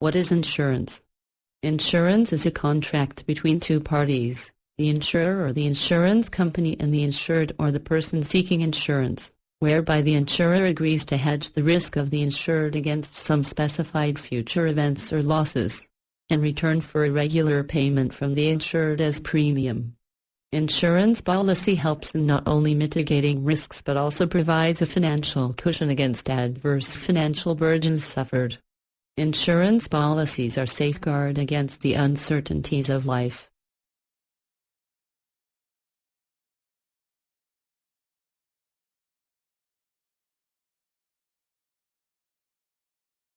What is insurance? Insurance is a contract between two parties, the insurer or the insurance company and the insured or the person seeking insurance, whereby the insurer agrees to hedge the risk of the insured against some specified future events or losses, in return for a regular payment from the insured as premium. Insurance policy helps in not only mitigating risks but also provides a financial cushion against adverse financial burdens suffered. Insurance policies are safeguard against the uncertainties of life.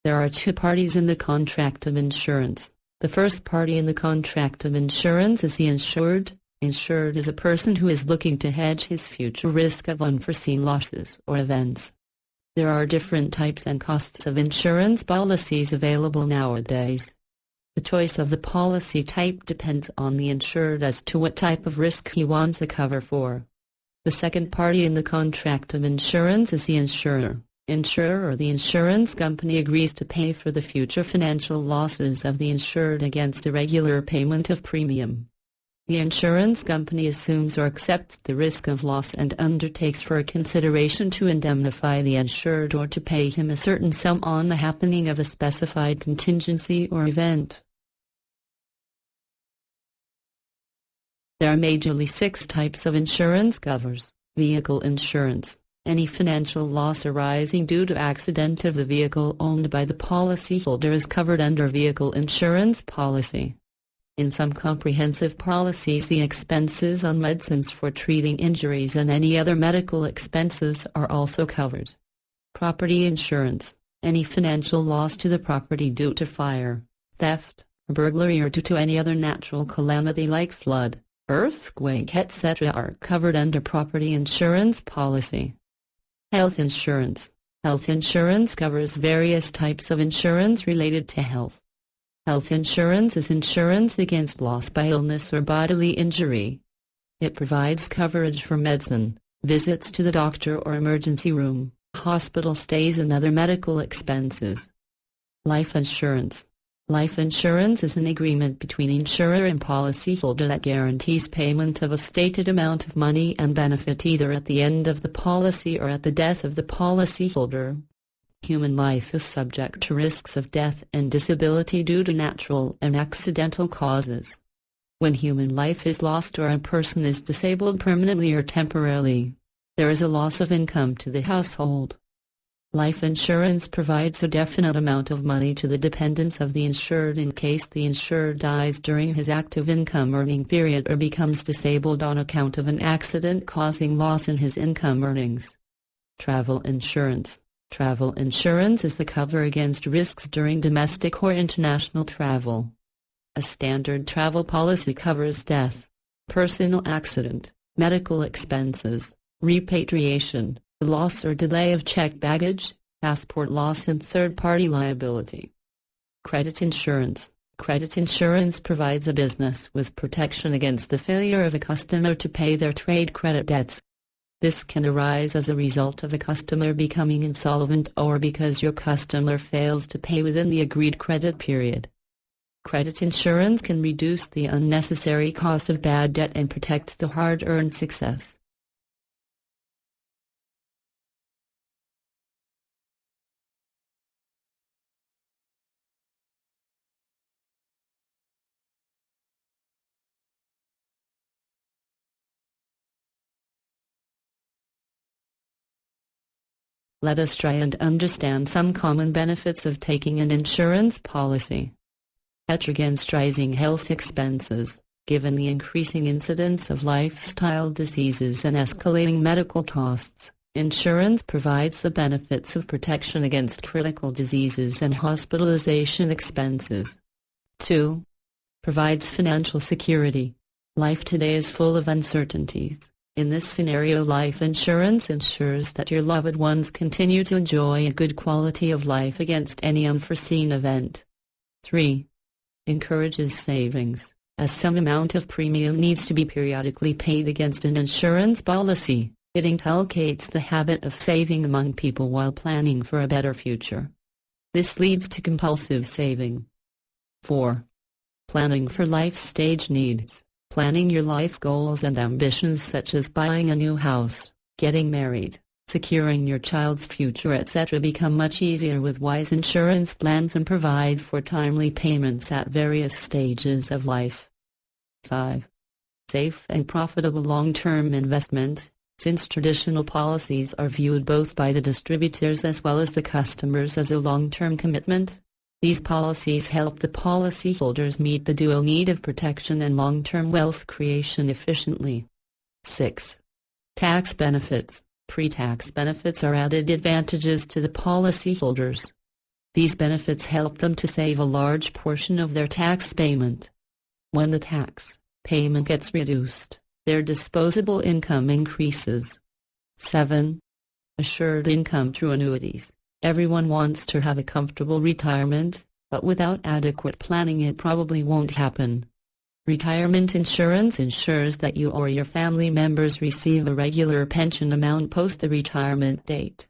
There are two parties in the contract of insurance. The first party in the contract of insurance is the insured. Insured is a person who is looking to hedge his future risk of unforeseen losses or events. There are different types and costs of insurance policies available nowadays. The choice of the policy type depends on the insured as to what type of risk he wants a cover for. The second party in the contract of insurance is the insurer. Insurer or the insurance company agrees to pay for the future financial losses of the insured against a regular payment of premium. The insurance company assumes or accepts the risk of loss and undertakes for a consideration to indemnify the insured or to pay him a certain sum on the happening of a specified contingency or event. There are majorly 6 types of insurance covers. Vehicle insurance. Any financial loss arising due to accident of the vehicle owned by the policyholder is covered under vehicle insurance policy. In some comprehensive policies, the expenses on medicines for treating injuries and any other medical expenses are also covered. Property insurance. Any financial loss to the property due to fire, theft, burglary or due to any other natural calamity like flood, earthquake, etc. are covered under property insurance policy. Health insurance. Health insurance covers various types of insurance related to health. Health insurance is insurance against loss by illness or bodily injury. It provides coverage for medicine, visits to the doctor or emergency room, hospital stays and other medical expenses. Life insurance. Life insurance is an agreement between insurer and policyholder that guarantees payment of a stated amount of money and benefit either at the end of the policy or at the death of the policyholder. Human life is subject to risks of death and disability due to natural and accidental causes. When human life is lost or a person is disabled permanently or temporarily, there is a loss of income to the household. Life insurance provides a definite amount of money to the dependents of the insured in case the insured dies during his active income earning period or becomes disabled on account of an accident causing loss in his income earnings. Travel insurance. Travel insurance is the cover against risks during domestic or international travel. A standard travel policy covers death, personal accident, medical expenses, repatriation, loss or delay of checked baggage, passport loss and third-party liability. Credit insurance. Credit insurance provides a business with protection against the failure of a customer to pay their trade credit debts. This can arise as a result of a customer becoming insolvent or because your customer fails to pay within the agreed credit period. Credit insurance can reduce the unnecessary cost of bad debt and protect the hard-earned success. Let us try and understand some common benefits of taking an insurance policy. Hedge against rising health expenses. Given the increasing incidence of lifestyle diseases and escalating medical costs, insurance provides the benefits of protection against critical diseases and hospitalization expenses. 2. Provides financial security. Life today is full of uncertainties. In this scenario, life insurance ensures that your loved ones continue to enjoy a good quality of life against any unforeseen event. 3. Encourages savings, as some amount of premium needs to be periodically paid against an insurance policy. It inculcates the habit of saving among people while planning for a better future. This leads to compulsive saving, 4. Planning for life stage needs. Planning your life goals and ambitions such as buying a new house, getting married, securing your child's future etc. become much easier with wise insurance plans and provide for timely payments at various stages of life. 5. Safe and profitable long-term investment. Since traditional policies are viewed both by the distributors as well as the customers as a long-term commitment, these policies help the policyholders meet the dual need of protection and long-term wealth creation efficiently. 6. Tax benefits. Pre-tax benefits are added advantages to the policyholders. These benefits help them to save a large portion of their tax payment. When the tax payment gets reduced, their disposable income increases. 7. Assured income through annuities. Everyone wants to have a comfortable retirement, but without adequate planning it probably won't happen. Retirement insurance ensures that you or your family members receive a regular pension amount post the retirement date.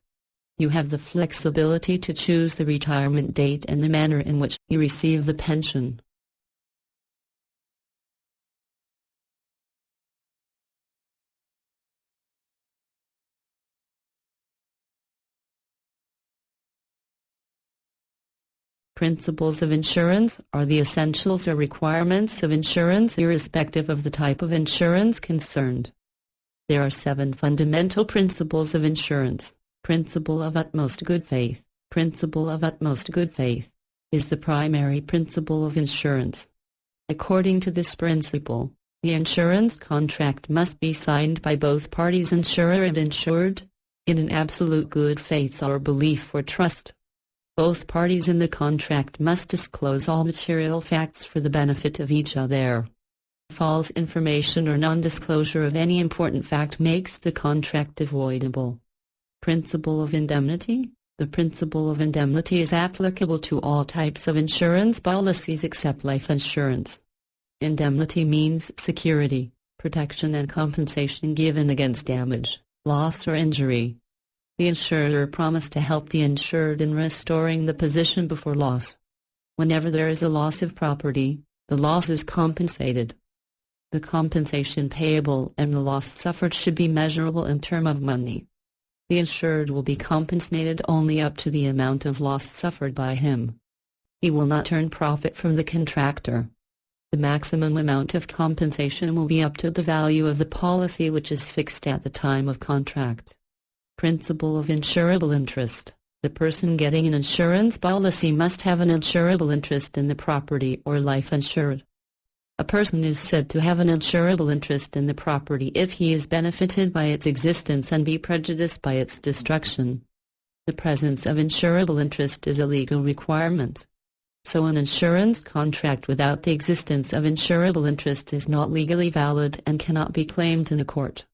You have the flexibility to choose the retirement date and the manner in which you receive the pension. Principles of insurance are the essentials or requirements of insurance irrespective of the type of insurance concerned. There are 7 fundamental principles of insurance. Principle of utmost good faith. Principle of utmost good faith is the primary principle of insurance. According to this principle, the insurance contract must be signed by both parties, insurer and insured, in an absolute good faith or belief or trust. Both parties in the contract must disclose all material facts for the benefit of each other. False information or non-disclosure of any important fact makes the contract avoidable. Principle of indemnity. The principle of indemnity is applicable to all types of insurance policies except life insurance. Indemnity means security, protection and compensation given against damage, loss or injury. The insurer promised to help the insured in restoring the position before loss. Whenever there is a loss of property, the loss is compensated. The compensation payable and the loss suffered should be measurable in terms of money. The insured will be compensated only up to the amount of loss suffered by him. He will not earn profit from the contractor. The maximum amount of compensation will be up to the value of the policy, which is fixed at the time of contract. Principle of insurable interest. The person getting an insurance policy must have an insurable interest in the property or life insured. A person is said to have an insurable interest in the property if he is benefited by its existence and be prejudiced by its destruction. The presence of insurable interest is a legal requirement. So an insurance contract without the existence of insurable interest is not legally valid and cannot be claimed in a court.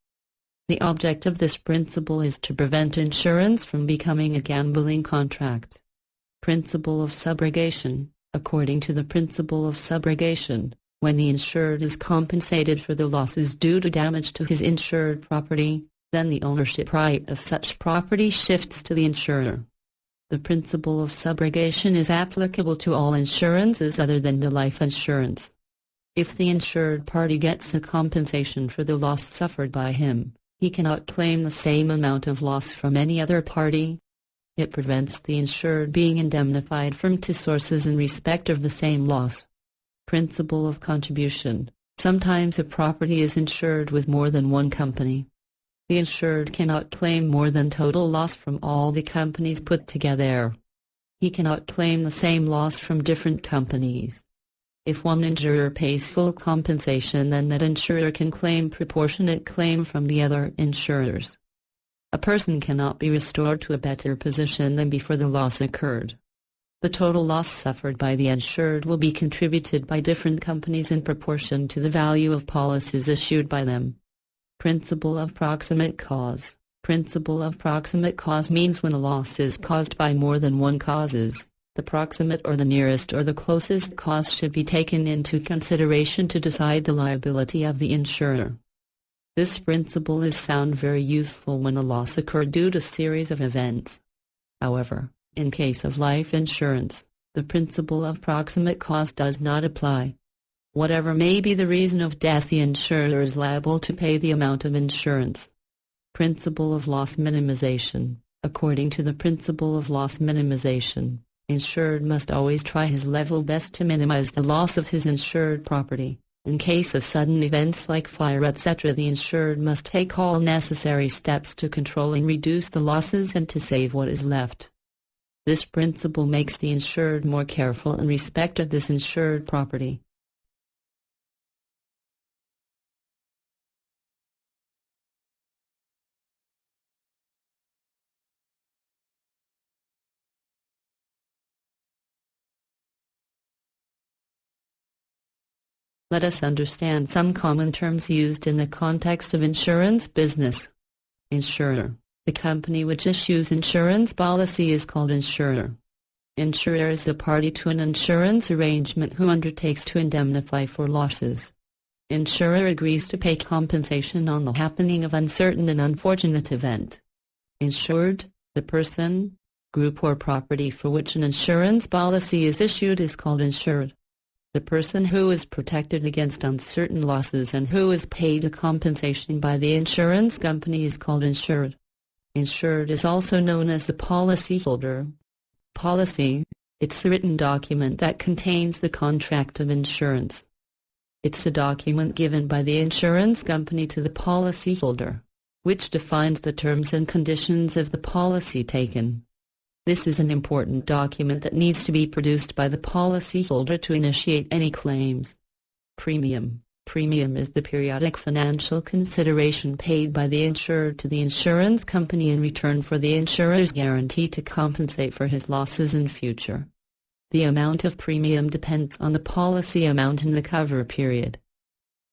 The object of this principle is to prevent insurance from becoming a gambling contract. Principle of subrogation. According to the principle of subrogation, when the insured is compensated for the losses due to damage to his insured property, then the ownership right of such property shifts to the insurer. The principle of subrogation is applicable to all insurances other than the life insurance. If the insured party gets a compensation for the loss suffered by him, he cannot claim the same amount of loss from any other party. It prevents the insured being indemnified from two sources in respect of the same loss. Principle of contribution. Sometimes a property is insured with more than one company. The insured cannot claim more than total loss from all the companies put together. He cannot claim the same loss from different companies. If one insurer pays full compensation, then that insurer can claim proportionate claim from the other insurers. A person cannot be restored to a better position than before the loss occurred. The total loss suffered by the insured will be contributed by different companies in proportion to the value of policies issued by them. Principle of proximate cause. Principle of proximate cause means when a loss is caused by more than one causes, the proximate or the nearest or the closest cause should be taken into consideration to decide the liability of the insurer. This principle is found very useful when a loss occurred due to a series of events. However, in case of life insurance, the principle of proximate cause does not apply. Whatever may be the reason of death, the insurer is liable to pay the amount of insurance. Principle of loss minimization. According to the principle of loss minimization, insured must always try his level best to minimize the loss of his insured property. In case of sudden events like fire etc., the insured must take all necessary steps to control and reduce the losses and to save what is left. This principle makes the insured more careful in respect of this insured property. Let us understand some common terms used in the context of insurance business. Insurer. The company which issues insurance policy is called insurer. Insurer is a party to an insurance arrangement who undertakes to indemnify for losses. Insurer agrees to pay compensation on the happening of uncertain and unfortunate event. Insured. The person, group or property for which an insurance policy is issued is called insured. The person who is protected against uncertain losses and who is paid a compensation by the insurance company is called insured. Insured is also known as the policyholder. Policy, it's a written document that contains the contract of insurance. It's a document given by the insurance company to the policyholder, which defines the terms and conditions of the policy taken. This is an important document that needs to be produced by the policyholder to initiate any claims. Premium. Premium is the periodic financial consideration paid by the insurer to the insurance company in return for the insurer's guarantee to compensate for his losses in future. The amount of premium depends on the policy amount and the cover period.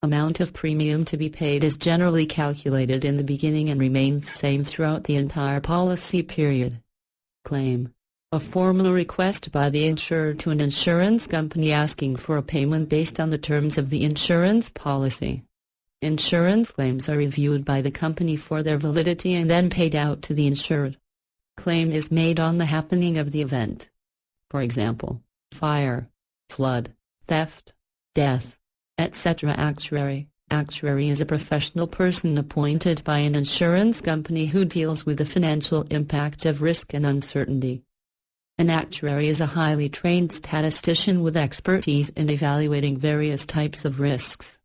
Amount of premium to be paid is generally calculated in the beginning and remains same throughout the entire policy period. Claim. A formal request by the insurer to an insurance company asking for a payment based on the terms of the insurance policy. Insurance claims are reviewed by the company for their validity and then paid out to the insured. Claim is made on the happening of the event. For example, fire, flood, theft, death, etc. Actuary. Actuary is a professional person appointed by an insurance company who deals with the financial impact of risk and uncertainty. An actuary is a highly trained statistician with expertise in evaluating various types of risks.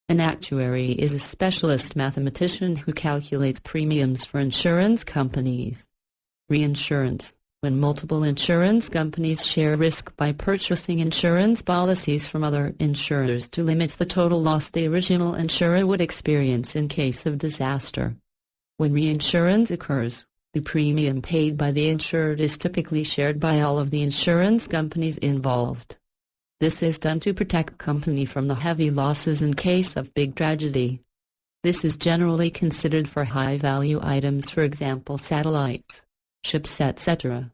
An actuary is a specialist mathematician who calculates premiums for insurance companies. Reinsurance. When multiple insurance companies share risk by purchasing insurance policies from other insurers to limit the total loss the original insurer would experience in case of disaster. When reinsurance occurs, the premium paid by the insured is typically shared by all of the insurance companies involved. This is done to protect the company from the heavy losses in case of big tragedy. This is generally considered for high-value items, for example satellites, ships etc.